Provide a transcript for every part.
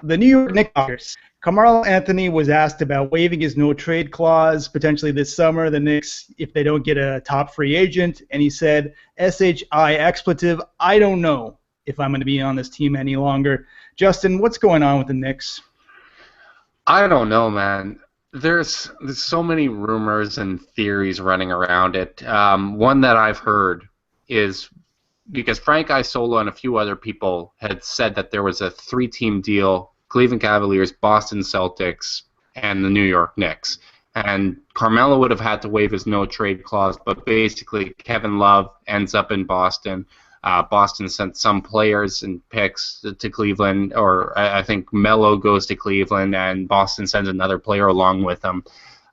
The New York Knicks. Carmelo Anthony was asked about waiving his no-trade clause potentially this summer, the Knicks, if they don't get a top free agent, and he said, S-H-I expletive, I don't know if I'm going to be on this team any longer. Justin, what's going on with the Knicks? I don't know, man. There's so many rumors and theories running around it. One that I've heard is because Frank Isola and a few other people had said that there was a 3-team deal, Cleveland Cavaliers, Boston Celtics, and the New York Knicks. And Carmelo would have had to waive his no-trade clause, but basically Kevin Love ends up in Boston. Boston sent some players and picks to Cleveland, or I think Melo goes to Cleveland, and Boston sends another player along with him.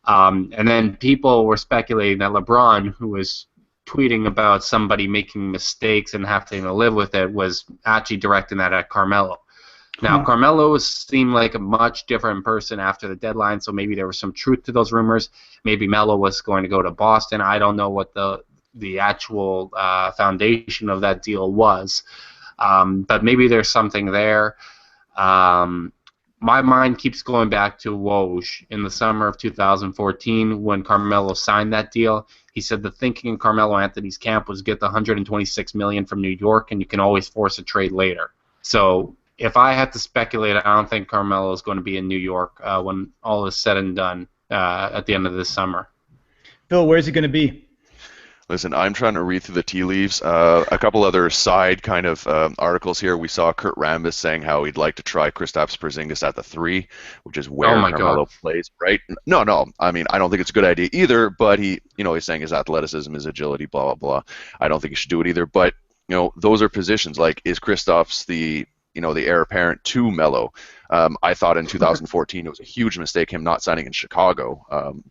And then people were speculating that LeBron, who was tweeting about somebody making mistakes and having to live with it, was actually directing that at Carmelo. Now, Carmelo seemed like a much different person after the deadline, so maybe there was some truth to those rumors. Maybe Melo was going to go to Boston. I don't know what the actual foundation of that deal was, but maybe there's something there. My mind keeps going back to Woj in the summer of 2014 when Carmelo signed that deal. He said the thinking in Carmelo Anthony's camp was get the $126 million from New York, and you can always force a trade later. So if I had to speculate, I don't think Carmelo is going to be in New York when all is said and done at the end of this summer. Phil, where's he going to be? Listen, I'm trying to read through the tea leaves. A couple other side kind of articles here. We saw Kurt Rambis saying how he'd like to try Kristaps Porzingis at the 3, which is where Carmelo plays, right? No. I mean, I don't think it's a good idea either, but he's saying his athleticism, his agility, blah, blah, blah. I don't think he should do it either. But, those are positions. Like, is Kristaps the heir apparent to Melo? I thought in 2014 it was a huge mistake him not signing in Chicago,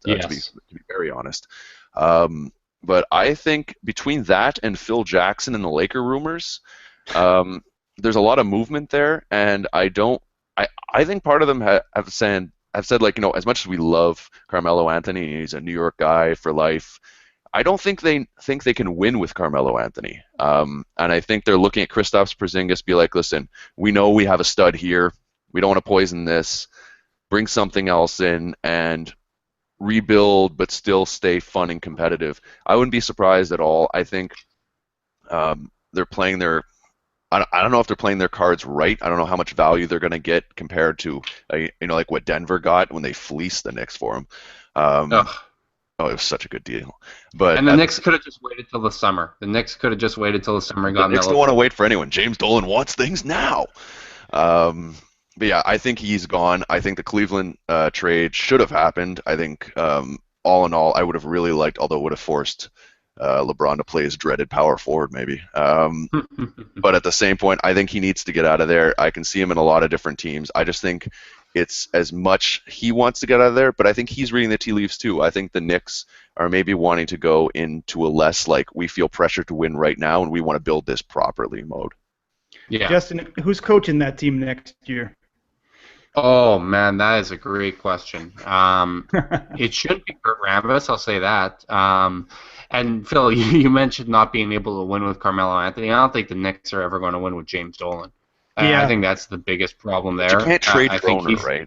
to be very honest. But I think between that and Phil Jackson and the Laker rumors, there's a lot of movement there, and I think part of them have said, as much as we love Carmelo Anthony, he's a New York guy for life, I don't think they can win with Carmelo Anthony. And I think they're looking at Kristaps Porzingis, be like, listen, we know we have a stud here. We don't want to poison this. Bring something else in and rebuild, but still stay fun and competitive. I wouldn't be surprised at all. I think they're playing their. I don't know if they're playing their cards right. I don't know how much value they're going to get compared to, like what Denver got when they fleeced the Knicks for him. Oh, it was such a good deal. And the Knicks could have just waited till the summer. The Knicks could have just waited till the summer and got Knicks don't want to wait for anyone. James Dolan wants things now. But yeah, I think he's gone. I think the Cleveland trade should have happened. I think all in all, I would have really liked, although it would have forced LeBron to play his dreaded power forward maybe. But at the same point, I think he needs to get out of there. I can see him in a lot of different teams. I just think it's as much he wants to get out of there, but I think he's reading the tea leaves too. I think the Knicks are maybe wanting to go into a less like we feel pressure to win right now and we want to build this properly mode. Yeah. Justin, who's coaching that team next year? Oh, man, that is a great question. It should be Kurt Rambis, I'll say that. And, Phil, you mentioned not being able to win with Carmelo Anthony. I don't think the Knicks are ever going to win with James Dolan. I think that's the biggest problem there. But you can't trade Rowan, right?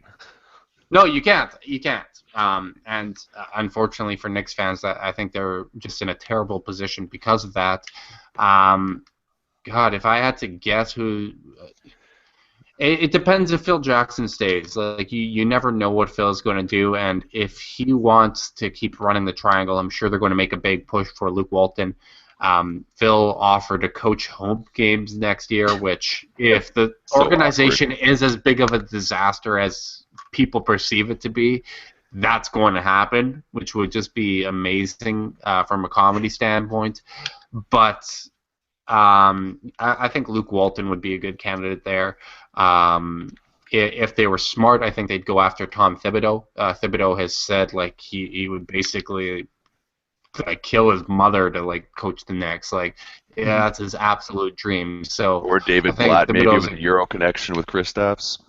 No, you can't. You can't. And unfortunately for Knicks fans, I think they're just in a terrible position because of that. God, if I had to guess who... It depends if Phil Jackson stays. Like you never know what Phil's going to do, and if he wants to keep running the triangle, I'm sure they're going to make a big push for Luke Walton. Phil offered to coach home games next year, which if the organization is as big of a disaster as people perceive it to be, that's going to happen, which would just be amazing from a comedy standpoint. But I think Luke Walton would be a good candidate there. If they were smart, I think they'd go after Tom Thibodeau. Thibodeau has said like he would basically kill his mother to coach the Knicks. That's his absolute dream. So or David Blatt maybe with a Euro connection with Kristaps.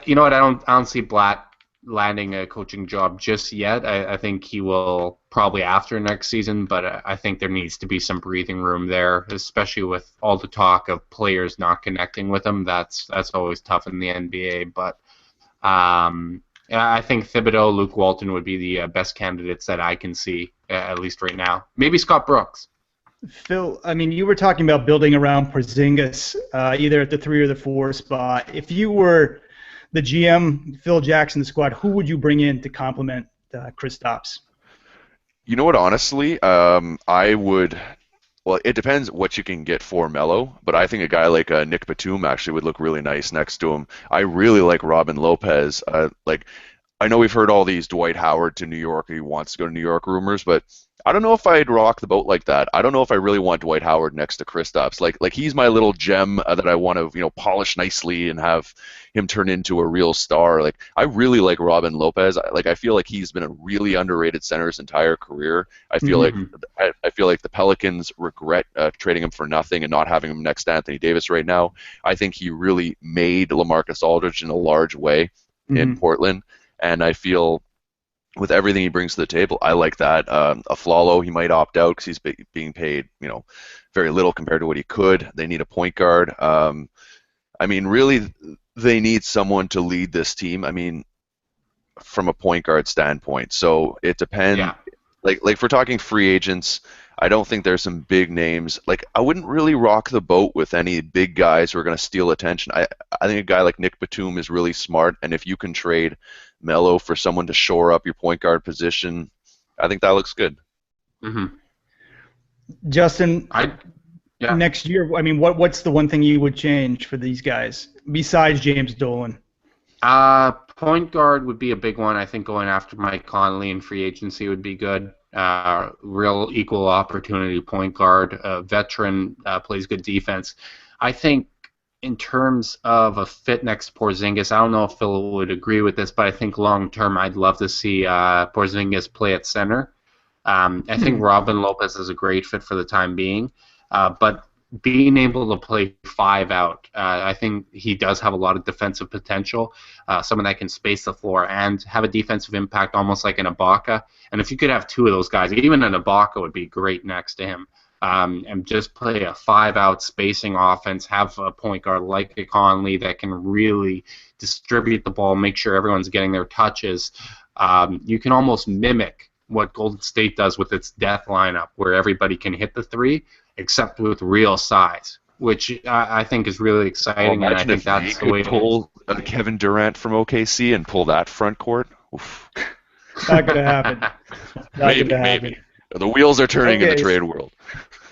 You know what? I don't see Blatt landing a coaching job just yet. I think he will probably after next season, but I think there needs to be some breathing room there, especially with all the talk of players not connecting with him. That's always tough in the NBA. But I think Thibodeau, Luke Walton would be the best candidates that I can see, at least right now. Maybe Scott Brooks. Phil, I mean, you were talking about building around Porzingis, either at the 3 or the 4 spot. If you were the GM, Phil Jackson, the squad, who would you bring in to complement Kristaps? You know what? Honestly, I would. Well, it depends what you can get for Melo, but I think a guy like Nick Batum actually would look really nice next to him. I really like Robin Lopez. I know we've heard all these Dwight Howard to New York, he wants to go to New York rumors, but I don't know if I'd rock the boat like that. I don't know if I really want Dwight Howard next to Kristaps. Like he's my little gem that I want to polish nicely and have him turn into a real star. Like I really like Robin Lopez. I feel like he's been a really underrated center his entire career. I feel like the Pelicans regret trading him for nothing and not having him next to Anthony Davis right now. I think he really made LaMarcus Aldridge in a large way in Portland, and I feel with everything he brings to the table, I like that. Aflalo, he might opt out because he's being paid, very little compared to what he could. They need a point guard. I mean, really, they need someone to lead this team. I mean, from a point guard standpoint. So it depends. Yeah. Like if we're talking free agents, I don't think there's some big names. Like I wouldn't really rock the boat with any big guys who are going to steal attention. I think a guy like Nick Batum is really smart, and if you can trade Melo for someone to shore up your point guard position, I think that looks good. Justin, next year, I mean, what's the one thing you would change for these guys besides James Dolan? Point guard would be a big one. I think going after Mike Conley in free agency would be good. Real equal opportunity point guard, veteran, plays good defense. I think in terms of a fit next to Porzingis, I don't know if Phil would agree with this, but I think long term I'd love to see Porzingis play at center. I think Robin Lopez is a great fit for the time being, but being able to play 5 out, I think he does have a lot of defensive potential, someone that can space the floor and have a defensive impact almost like an Ibaka. And if you could have 2 of those guys, even an Ibaka would be great next to him. And just play a 5-out spacing offense, have a point guard like a Conley that can really distribute the ball, make sure everyone's getting their touches. You can almost mimic what Golden State does with its death lineup, where everybody can hit the 3, except with real size, which I think is really exciting, and I think that's the way to pull Kevin Durant from OKC and pull that front court. Oof. Not going to happen. Maybe. The wheels are turning in the trade world.